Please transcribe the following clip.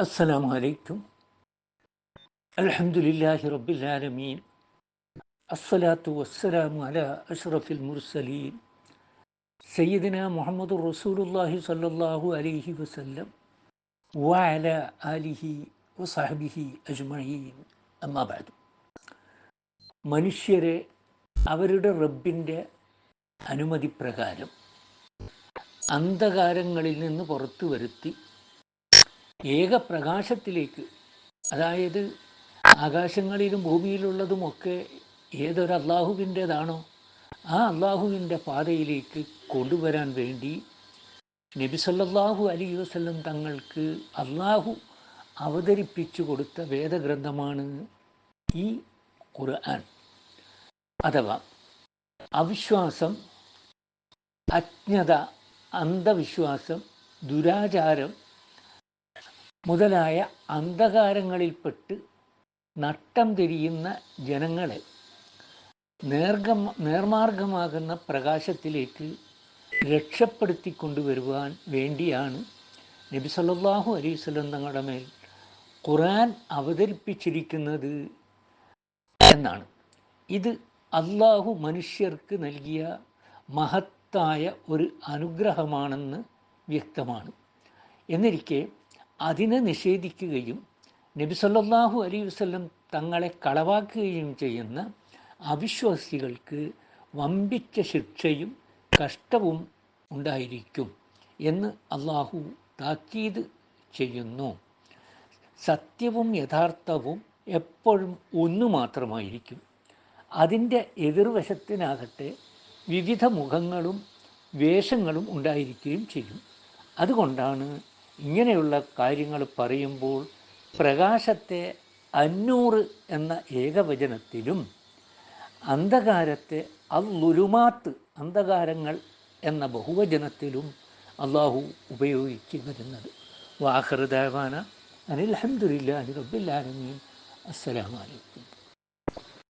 അസ്സലാമു അലൈക്കും. അൽഹംദുലില്ലാഹി റബ്ബിൽ ആലമീൻ. അസ്സലാത്തു വസ്സലാമു അലാ അഷ്റഫിൽ മുർസലീൻ സയ്യിദിന മുഹമ്മദുർ റസൂലുള്ളാഹി സ്വല്ലല്ലാഹു അലൈഹി വസല്ലം വഅലാ ആലിഹി വസഹ്ബിഹി അജ്മഈൻ. അമ്മാ ബഅദ്. മനുഷ്യരെ അവരുടെ റബ്ബിൻ്റെ അനുമതി പ്രകാരം അന്ധകാരങ്ങളിൽ നിന്ന് പുറത്തു വരുത്തി ഏകപ്രകാശത്തിലേക്ക്, അതായത് ആകാശങ്ങളിലും ഭൂമിയിലുള്ളതുമൊക്കെ ഏതൊരു അള്ളാഹുവിൻ്റേതാണോ ആ അള്ളാഹുവിൻ്റെ പാതയിലേക്ക് കൊണ്ടുവരാൻ വേണ്ടി നബി സല്ലല്ലാഹു അലൈഹി വസല്ലം തങ്ങൾക്ക് അള്ളാഹു അവതരിപ്പിച്ചു കൊടുത്ത വേദഗ്രന്ഥമാണ് ഈ ഖുർആൻ. അഥവാ അവിശ്വാസം, അജ്ഞത, അന്ധവിശ്വാസം, ദുരാചാരം മുതലായ അന്ധകാരങ്ങളിൽപ്പെട്ട് നട്ടം തിരിയുന്ന ജനങ്ങളെ നേർമാർഗമാകുന്ന പ്രകാശത്തിലേക്ക് രക്ഷപ്പെടുത്തിക്കൊണ്ടുവരുവാൻ വേണ്ടിയാണ് നബി സല്ലല്ലാഹു അലൈഹി വസല്ലം തങ്ങളുടെ മേൽ ഖുർആൻ അവതരിപ്പിച്ചിരിക്കുന്നത് എന്നാണ്. ഇത് അള്ളാഹു മനുഷ്യർക്ക് നൽകിയ മഹത്തായ ഒരു അനുഗ്രഹമാണെന്ന് വ്യക്തമാണ്. എന്നിരിക്കെ അതിനെ നിഷേധിക്കുകയും നബി സല്ലല്ലാഹു അലൈഹി വസല്ലം തങ്ങളെ കളവാക്കുകയും ചെയ്യുന്ന അവിശ്വാസികൾക്ക് വമ്പിച്ച ശിക്ഷയും കഷ്ടവും ഉണ്ടായിരിക്കും എന്ന് അള്ളാഹു താക്കീത് ചെയ്യുന്നു. സത്യവും യഥാർത്ഥവും എപ്പോഴും ഒന്നു മാത്രമായിരിക്കും. അതിൻ്റെ എതിർവശത്തിനാകട്ടെ വിവിധ മുഖങ്ങളും വേഷങ്ങളും ഉണ്ടായിരിക്കുകയും ചെയ്യും. അതുകൊണ്ടാണ് ഇങ്ങനെയുള്ള കാര്യങ്ങൾ പറയുമ്പോൾ പ്രകാശത്തെ അന്നൂറ് എന്ന ഏകവചനത്തിലും അന്ധകാരത്തെ അൽലുലുമാത്ത്, അന്ധകാരങ്ങൾ എന്ന ബഹുവചനത്തിലും അള്ളാഹു ഉപയോഗിച്ച് വരുന്നത്. വാഖിറു ദഅ്വാനാ അനിൽ ഹംദുലില്ലാഹി റബ്ബിൽ ആലമീൻ. അസ്സലാമു അലൈക്കും.